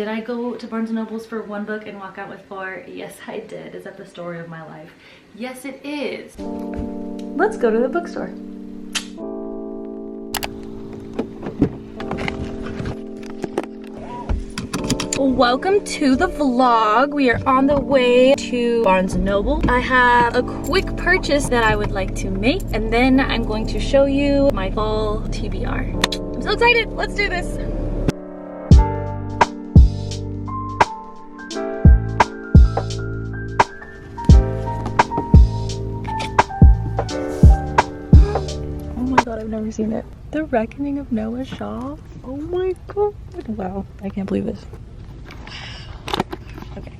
Did I go to Barnes & Noble's for one book and walk out with 4? Yes, I did. Is that the story of my life? Yes, it is. Let's go to the bookstore. Welcome to the vlog. We are on the way to Barnes & Noble. I have a quick purchase that I would like to make, and then I'm going to show you my fall TBR. I'm so excited. Let's do this. Oh my god, I've never seen it. The Reckoning of Noah Shaw. Oh my god. Wow, I can't believe this. Okay.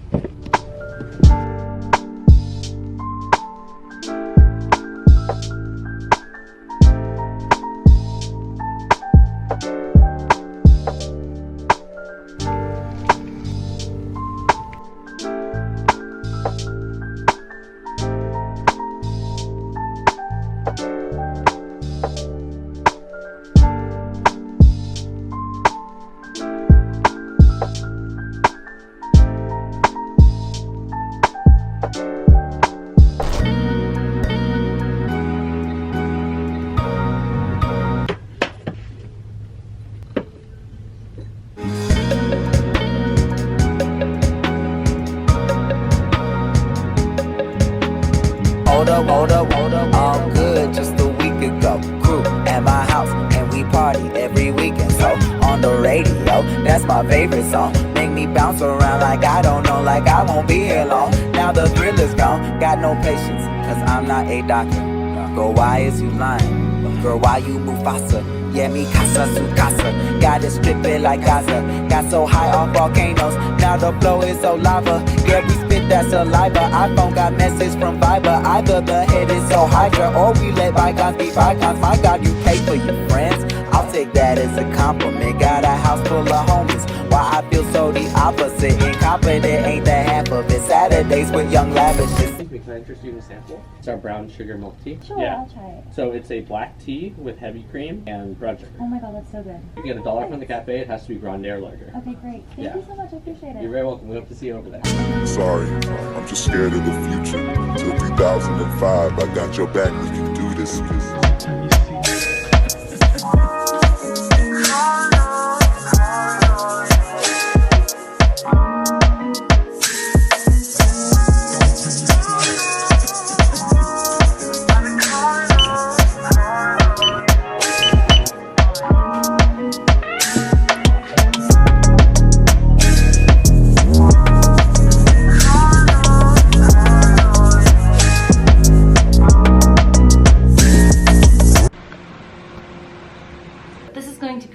Hold up, all good just a week ago. Crew at my house and we party every weekend. So on the radio, that's my favorite song. Make me bounce around like I don't know, like I won't be here long. Now the thrill is gone, got no patience, cause I'm not a doctor. Girl, why is you lying? Girl, why you Mufasa? Yeah, me casa su casa. Got it stripping like Gaza. Got so high off volcanoes. Now the flow is so lava. Yeah, we spit that saliva. iPhone got message from Viber. Either the head is so hydra or we let bygones be bygones. My God, you pay for your friends. I'll take that as a compliment. Got a house full of homies. Why I feel so the opposite. Incompetent ain't the half of it. Saturdays with young lavishes. Can I interest you in a sample? It's our brown sugar milk tea. Sure, yeah. I'll try it. So it's a black tea with heavy cream and brown sugar. Oh my god, that's so good. You get $1 from the cafe. It has to be grande or larger. Okay, great. Thank you so much. I appreciate it. You're very welcome. We hope to see you over there. Sorry, I'm just scared of the future. Till 2005, I got your back. We can do this.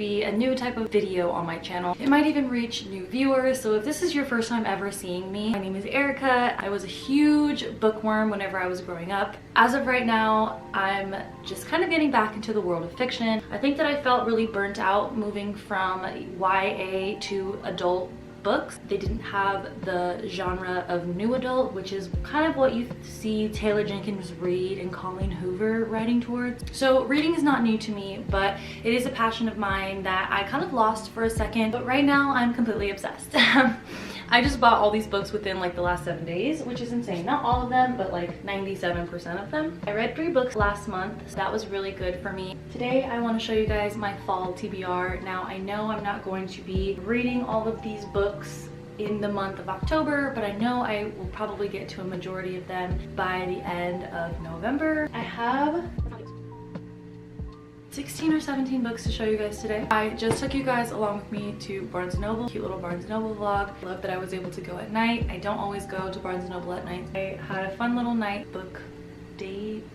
A new type of video on my channel. It might even reach new viewers, so if this is your first time ever seeing me, my name is Erica. I was a huge bookworm whenever I was growing up. As of right now, I'm just kind of getting back into the world of fiction. I think that I felt really burnt out moving from YA to adult books. They didn't have the genre of new adult, which is kind of what you see Taylor Jenkins Reid and Colleen Hoover writing towards. So reading is not new to me, but it is a passion of mine that I kind of lost for a second, but right now I'm completely obsessed. I just bought all these books within like the last 7 days, which is insane. Not all of them, but like 97% of them. I read 3 books last month, so that was really good for me. Today I want to show you guys my fall TBR. Now I know I'm not going to be reading all of these books in the month of October, but I know I will probably get to a majority of them by the end of November. I have 16 or 17 books to show you guys today. I just took you guys along with me to Barnes & Noble. Cute little Barnes & Noble vlog. Love that I was able to go at night. I don't always go to Barnes & Noble at night. I had a fun little night book date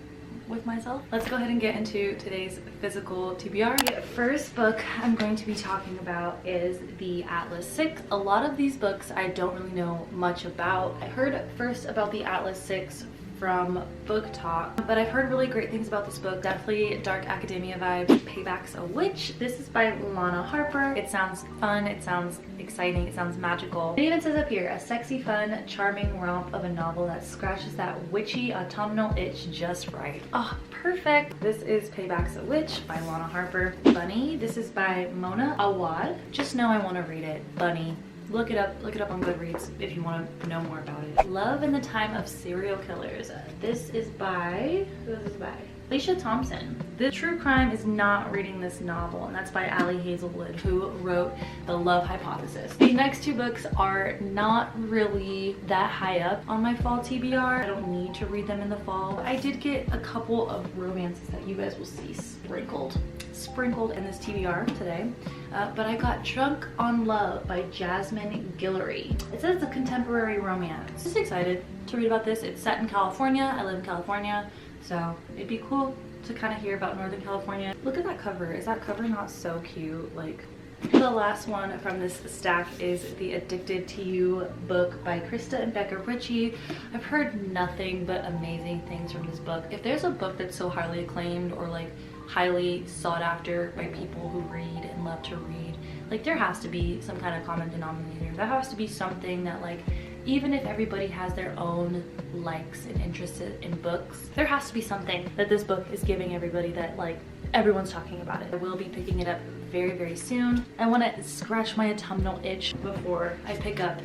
with myself. Let's go ahead and get into today's physical TBR. The first book I'm going to be talking about is the Atlas 6. A lot of these books I don't really know much about. I heard first about the Atlas 6 from Book Talk, but I've heard really great things about this book. Definitely dark academia vibes. Paybacks A Witch. This is by Lana Harper. It sounds fun, it sounds exciting, it sounds magical. It even says up here, a sexy, fun, charming romp of a novel that scratches that witchy autumnal itch just right. Oh, perfect. This is Paybacks A Witch by Lana Harper. Bunny. This is by Mona Awad. Just know I want to read it. Bunny. Look it up on Goodreads if you want to know more about it. Love in the Time of Serial Killers. This is by, who is this by? Alicia Thompson. The true crime is not reading this novel, and that's by Ali Hazelwood, who wrote The Love Hypothesis. The next two books are not really that high up on my fall TBR. I don't need to read them in the fall. I did get a couple of romances that you guys will see sprinkled in this TBR today. But I got Drunk on Love by Jasmine Guillory. It says it's a contemporary romance. Just excited to read about this. It's set in California. I live in California, so it'd be cool to kind of hear about Northern California. Look at that cover. Is that cover not so cute? Like, the last one from this stack is the Addicted to You book by Krista and Becca Ritchie. I've heard nothing but amazing things from this book. If there's a book that's so highly acclaimed or like highly sought after by people who read and love to read, like there has to be some kind of common denominator. There has to be something that, like, even if everybody has their own likes and interests in books, there has to be something that this book is giving everybody that, like, everyone's talking about it. I will be picking it up very, very soon. I want to scratch my autumnal itch before I pick up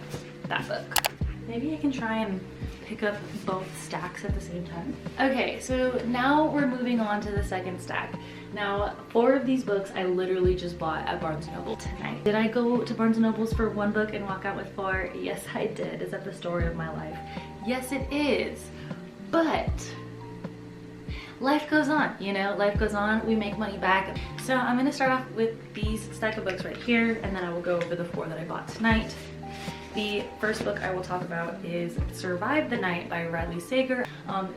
that book. Maybe I can try and pick up both stacks at the same time. Okay, so now we're moving on to the second stack. Now, 4 of these books I literally just bought at Barnes & Noble tonight. Did I go to Barnes & Noble's for 1 book and walk out with 4? Yes, I did. Is that the story of my life? Yes, it is. But life goes on, you know? Life goes on, we make money back. So I'm gonna start off with these stack of books right here, and then I will go over the 4 that I bought tonight. The first book I will talk about is Survive the Night by Riley Sager.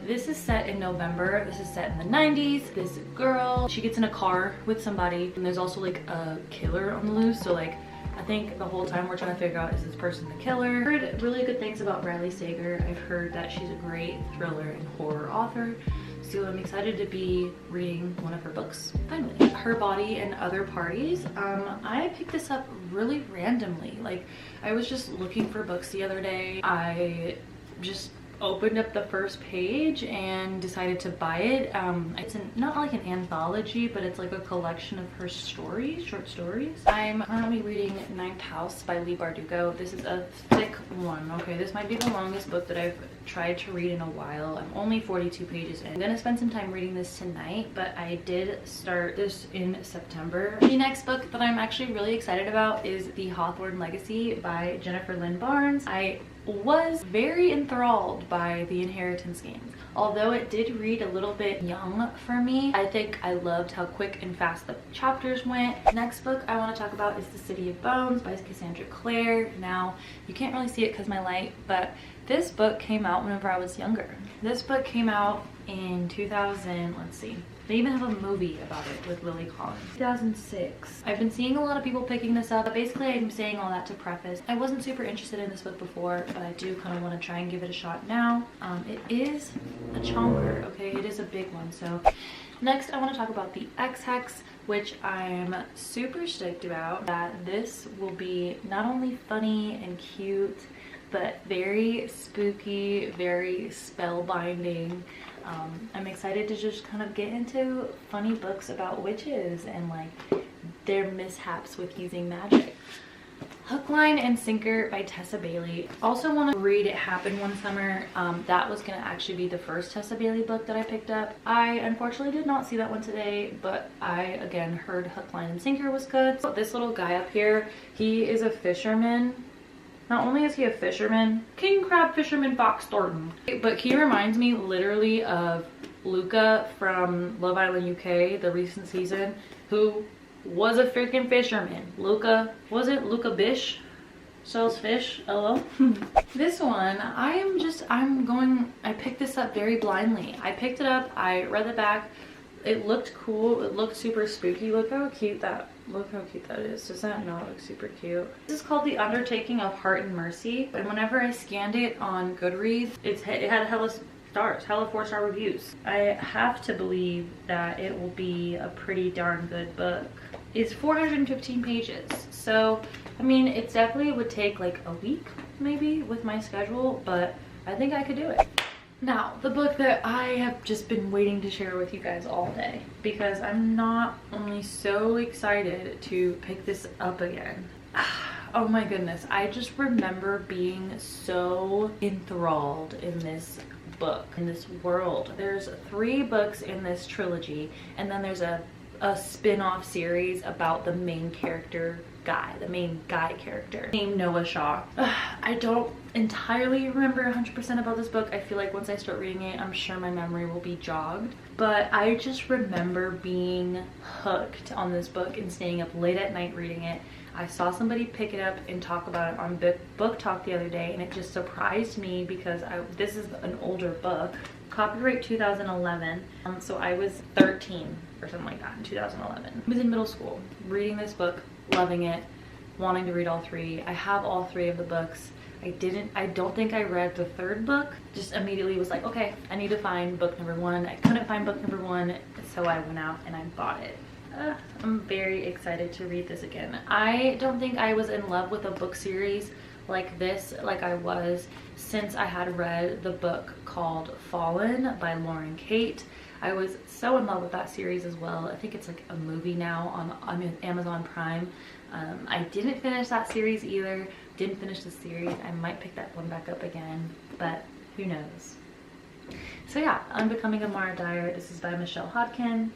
This is set in November. This is set in the 90s. This girl, she gets in a car with somebody, and there's also like a killer on the loose. So like, I think the whole time we're trying to figure out, is this person the killer? I've heard really good things about Riley Sager. I've heard that she's a great thriller and horror author. So I'm excited to be reading one of her books, finally. Her Body and Other Parties. I picked this up really randomly. Like, I was just looking for books the other day. I just opened up the first page and decided to buy it. It's not like an anthology, but it's like a collection of her stories, short stories. I'm currently reading Ninth House by Leigh Bardugo. This is a thick one. Okay, this might be the longest book that I've tried to read in a while. I'm only 42 pages in. I'm gonna spend some time reading this tonight, but I did start this in September. The next book that I'm actually really excited about is The Hawthorne Legacy by Jennifer Lynn Barnes. I was very enthralled by The Inheritance Games. Although it did read a little bit young for me, I think I loved how quick and fast the chapters went. Next book I want to talk about is The City of Bones by Cassandra Clare. Now, you can't really see it because my light, but this book came out whenever I was younger. This book came out in 2000, let's see. They even have a movie about it with Lily Collins. 2006. I've been seeing a lot of people picking this up. Basically, I'm saying all that to preface. I wasn't super interested in this book before, but I do kind of want to try and give it a shot now. It is a chonker, okay? It is a big one. So next, I want to talk about the Ex Hex, which I'm super stoked about. That this will be not only funny and cute, but very spooky, very spellbinding. I'm excited to just kind of get into funny books about witches and like their mishaps with using magic. Hook, Line, and Sinker by Tessa Bailey. Also want to read It Happened One Summer. That was going to actually be the first Tessa Bailey book that I picked up. I unfortunately did not see that one today, but I again heard Hook, Line, and Sinker was good. So this little guy up here, he is a fisherman. Not only is he a fisherman, king crab fisherman Fox Thornton, but he reminds me literally of Luca from Love Island UK, the recent season, who was a freaking fisherman. Luca, was it Luca Bish? Sells fish, hello? This one, I picked this up very blindly. I picked it up, I read the back, it looked cool, it looked super spooky. Look how cute that is. Does that not look super cute? This is called The Undertaking of Hart and Mercy, and whenever I scanned it on Goodreads, it had hella stars, hella 4-star reviews. I have to believe that it will be a pretty darn good book. It's 415 pages, so I mean, it definitely would take like a week maybe with my schedule, but I think I could do it. Now, the book that I have just been waiting to share with you guys all day, because I'm not only so excited to pick this up again. Oh my goodness, I just remember being so enthralled in this book, in this world. There's 3 books in this trilogy, and then there's a spin-off series about the main character guy, the main guy character named Noah Shaw. I don't entirely remember 100% about this book. I feel like once I start reading it, I'm sure my memory will be jogged. But I just remember being hooked on this book and staying up late at night reading it. I saw somebody pick it up and talk about it on Book Talk the other day, and it just surprised me because this is an older book. Copyright 2011, so I was 13 or something like that in 2011. I was in middle school reading this book, loving it, wanting to read all 3. I have all 3 of the books. I don't think I read the 3rd book. Just immediately was like, okay, I need to find book number 1. I couldn't find book number 1, so I went out and I bought it. I'm very excited to read this again. I don't think I was in love with a book series like this, like I was since I had read the book called Fallen by Lauren Kate. I was so in love with that series as well. I think it's like a movie now on Amazon Prime. I didn't finish that series either. Didn't finish the series. I might pick that one back up again, but who knows. So yeah, Unbecoming of Mara Dyer. This is by Michelle Hodkin.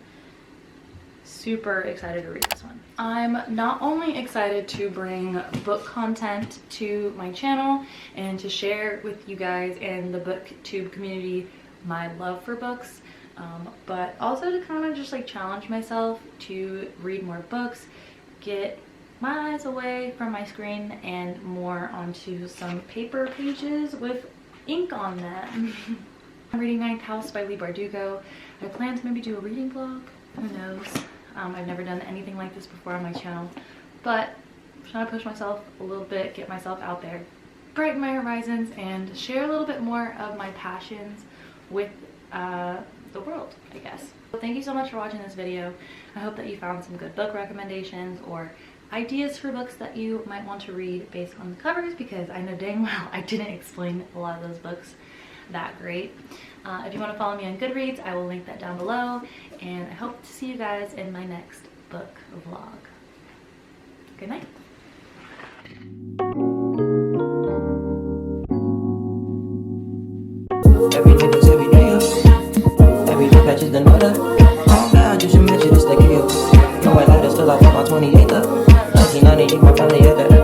Super excited to read this one. I'm not only excited to bring book content to my channel and to share with you guys and the booktube community my love for books, but also to kind of just like challenge myself to read more books, get my eyes away from my screen and more onto some paper pages with ink on them. I'm reading Ninth House by Leigh Bardugo. I plan to maybe do a reading vlog. Who knows? I've never done anything like this before on my channel, but I'm trying to push myself a little bit, get myself out there, brighten my horizons, and share a little bit more of my passions with the world, I guess. So thank you so much for watching this video. I hope that you found some good book recommendations or ideas for books that you might want to read based on the covers, because I know dang well I didn't explain a lot of those books that great. If you want to follow me on Goodreads, I will link that down below, and I hope to see you guys in my next book vlog. Good night. Every nigga's every day, every day patches the note. Oh God, you should mention this, the kills. No, I lied, still I want my 28th. 1998, my family had that.